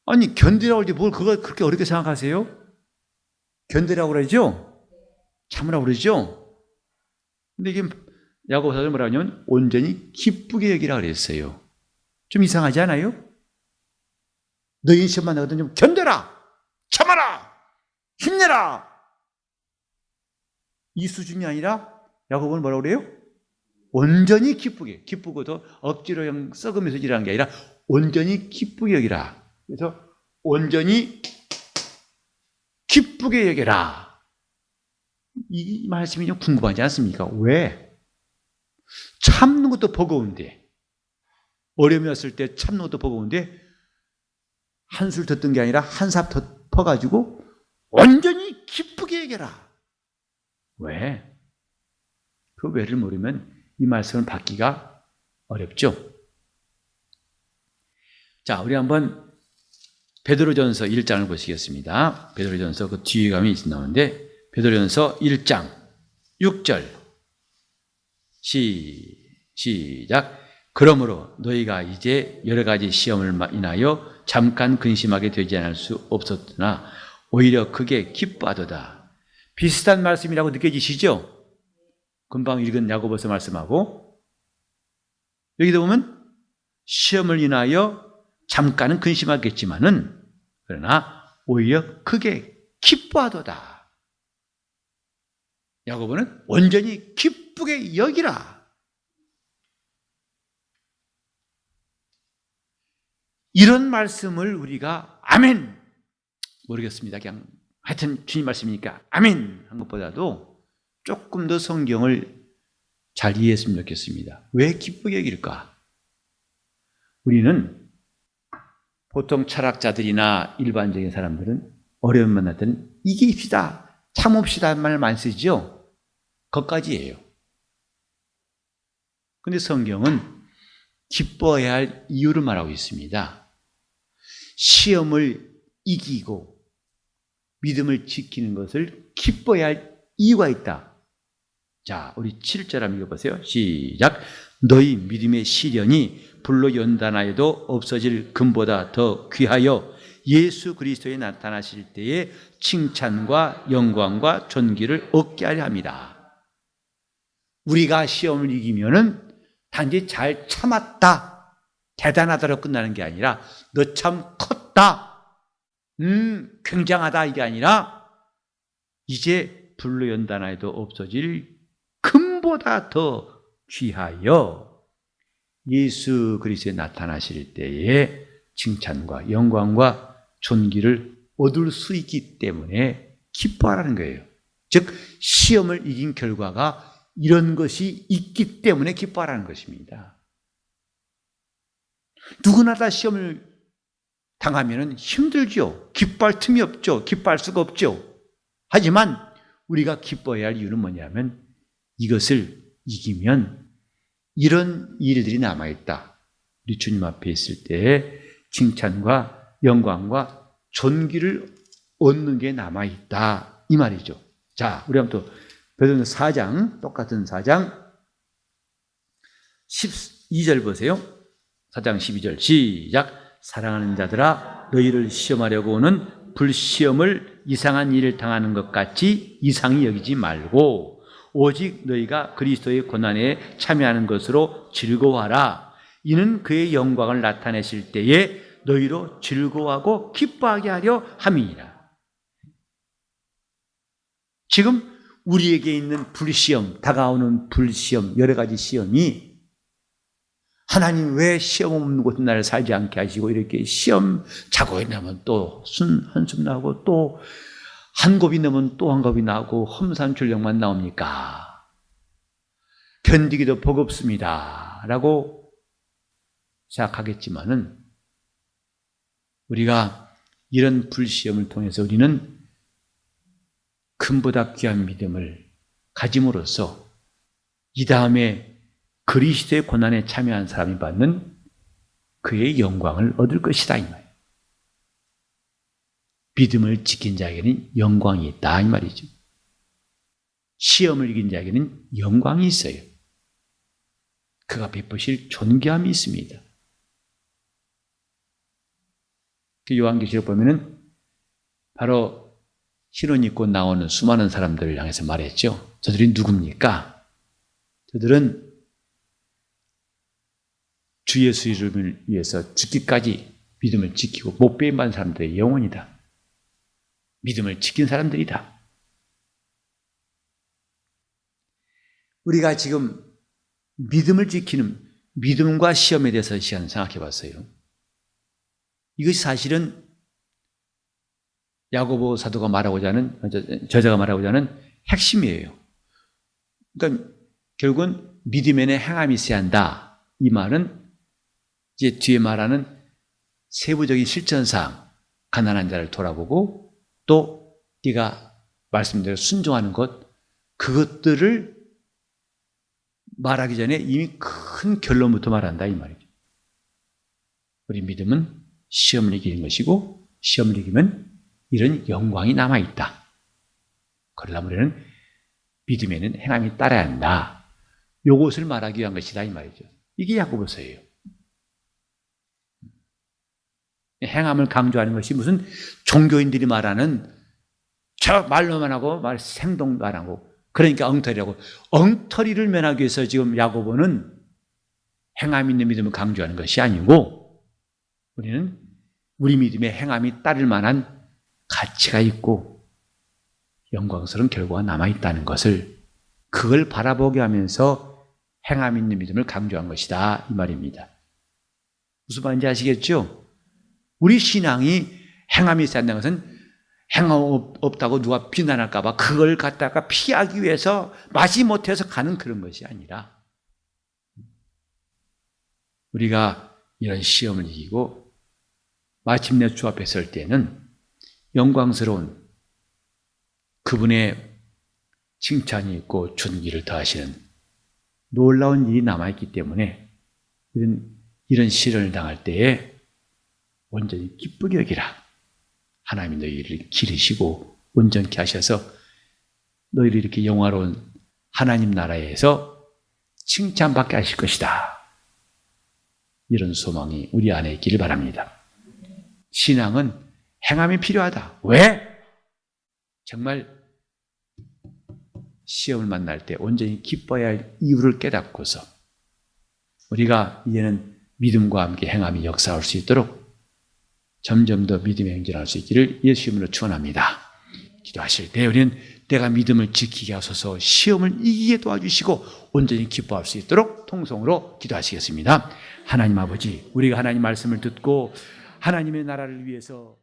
아니, 견디라고 할 때 뭘 그걸 그렇게 어렵게 생각하세요? 견디라고 그러죠? 참으라고 그러죠? 근데 이게 야고보서는 뭐라 하냐면 온전히 기쁘게 여기라 그랬어요. 좀 이상하지 않아요? 너희 시험만 나거든 좀 견뎌라! 참아라! 힘내라! 이 수준이 아니라 야고보는 뭐라고 그래요? 온전히 기쁘게, 기쁘고도 억지로 썩으면서 일하는 게 아니라 온전히 기쁘게 여기라. 그래서 온전히 기쁘게 여겨라. 이 말씀이 좀 궁금하지 않습니까? 왜? 참는 것도 버거운데, 어려움이 왔을 때 참는 것도 버거운데 한술 더 뜬 게 아니라 한 삽 더 퍼가지고 온전히 기쁘게 여겨라. 왜? 그 왜를 모르면 이 말씀을 받기가 어렵죠. 자, 우리 한번 베드로전서 1장을 보시겠습니다. 베드로전서 그 뒤에 가면 나오는데 베드로전서 1장 6절 시작. 그러므로 너희가 이제 여러 가지 시험을 인하여 잠깐 근심하게 되지 않을 수 없었으나 오히려 크게 기뻐하도다. 비슷한 말씀이라고 느껴지시죠? 금방 읽은 야고보서 말씀하고 여기도 보면 시험을 인하여 잠깐은 근심하겠지만은 그러나 오히려 크게 기뻐하도다. 야고보는 온전히 기쁘게 여기라. 이런 말씀을 우리가 아멘 모르겠습니다. 그냥 하여튼 주님 말씀이니까 아멘 한 것보다도 조금 더 성경을 잘 이해했으면 좋겠습니다. 왜 기쁘게 여길까? 우리는 보통 철학자들이나 일반적인 사람들은 어려움 만날 때는 이깁시다, 참읍시다 말 많이 쓰죠? 그것까지예요. 그런데 성경은 기뻐해야 할 이유를 말하고 있습니다. 시험을 이기고 믿음을 지키는 것을 기뻐해야 할 이유가 있다. 자, 우리 7절 한번 읽어보세요. 시작. 너희 믿음의 시련이 불로 연단하여도 없어질 금보다 더 귀하여 예수 그리스도에 나타나실 때에 칭찬과 영광과 존귀를 얻게 하려 합니다. 우리가 시험을 이기면은 단지 잘 참았다, 대단하다로 끝나는 게 아니라 너 참 컸다, 굉장하다 이게 아니라 이제 불로 연단하여도 없어질 금보다 더 귀하여 예수 그리스도에 나타나실 때에 칭찬과 영광과 존귀를 얻을 수 있기 때문에 기뻐하라는 거예요. 즉 시험을 이긴 결과가 이런 것이 있기 때문에 기뻐하라는 것입니다. 누구나 다 시험을 당하면 힘들죠. 기뻐할 틈이 없죠. 기뻐할 수가 없죠. 하지만 우리가 기뻐해야 할 이유는 뭐냐면 이것을 이기면 이런 일들이 남아있다. 우리 주님 앞에 있을 때 칭찬과 영광과 존귀를 얻는 게 남아있다. 이 말이죠. 자, 우리 한번 또 베드로전서 4장, 똑같은 4장 12절 보세요. 4장 12절 시작. 사랑하는 자들아 너희를 시험하려고 오는 불시험을 이상한 일을 당하는 것 같이 이상히 여기지 말고 오직 너희가 그리스도의 고난에 참여하는 것으로 즐거워하라. 이는 그의 영광을 나타내실 때에 너희로 즐거워하고 기뻐하게 하려 함이니라. 지금 우리에게 있는 불시험, 다가오는 불시험, 여러 가지 시험이 하나님 왜 시험 없는 곳에 나를 살지 않게 하시고 이렇게 시험 자고 있냐면 또 한숨 나고 또 한 곱이 넘으면 또 한 곱이 나고 험산출력만 나옵니까? 견디기도 버겁습니다 라고 생각하겠지만은 우리가 이런 불시험을 통해서 우리는 금보다 귀한 믿음을 가짐으로써 이 다음에 그리스도의 고난에 참여한 사람이 받는 그의 영광을 얻을 것이다 이 말이에요. 믿음을 지킨 자에게는 영광이 있다 이 말이죠. 시험을 이긴 자에게는 영광이 있어요. 그가 베푸실 존귀함이 있습니다. 그 요한계시록 보면은 바로 흰옷 입고 나오는 수많은 사람들을 향해서 말했죠. 저들이 누굽니까? 저들은 주 예수 이름을 위해서 죽기까지 믿음을 지키고 못배임받은 사람들의 영혼이다. 믿음을 지킨 사람들이다. 우리가 지금 믿음을 지키는 믿음과 시험에 대해서 시간 생각해 봤어요. 이것이 사실은 야고보 사도가 말하고자 하는, 저자가 말하고자 하는 핵심이에요. 그러니까 결국은 믿음에는 행함이 있어야 한다. 이 말은 이제 뒤에 말하는 세부적인 실천사항, 가난한 자를 돌아보고 또 네가 말씀대로 순종하는 것, 그것들을 말하기 전에 이미 큰 결론부터 말한다 이 말이죠. 우리 믿음은 시험을 이기는 것이고 시험을 이기면 이런 영광이 남아있다. 그러려면 우리는 믿음에는 행함이 따라야 한다. 이것을 말하기 위한 것이다 이 말이죠. 이게 야고보서예요. 행함을 강조하는 것이 무슨 종교인들이 말하는 저 말로만 하고 행동도 안 하고 그러니까 엉터리라고. 엉터리를 면하기 위해서 지금 야고보는 행함 있는 믿음을 강조하는 것이 아니고 우리는 우리 믿음에 행함이 따를 만한 가치가 있고 영광스러운 결과가 남아있다는 것을 그걸 바라보게 하면서 행함 있는 믿음을 강조한 것이다 이 말입니다. 무슨 말인지 아시겠죠? 우리 신앙이 행함이 있어야 한다는 것은 행함 없다고 누가 비난할까 봐 그걸 갖다가 피하기 위해서 마지못해서 가는 그런 것이 아니라 우리가 이런 시험을 이기고 마침내 주 앞에 설 때는 영광스러운 그분의 칭찬이 있고 존귀를 더하시는 놀라운 일이 남아있기 때문에 이런 시련을 당할 때에 온전히 기쁘게 여기라. 하나님이 너희를 기르시고 온전케 하셔서 너희를 이렇게 영화로운 하나님 나라에서 칭찬받게 하실 것이다. 이런 소망이 우리 안에 있기를 바랍니다. 신앙은 행함이 필요하다. 왜? 정말 시험을 만날 때 온전히 기뻐해야 할 이유를 깨닫고서 우리가 이제는 믿음과 함께 행함이 역사할 수 있도록 점점 더 믿음의 행진할 수 있기를 예수 이름으로 축원합니다. 기도하실 때 우리는 내가 믿음을 지키게 하소서 시험을 이기게 도와주시고 온전히 기뻐할 수 있도록 통성으로 기도하시겠습니다. 하나님 아버지, 우리가 하나님 말씀을 듣고 하나님의 나라를 위해서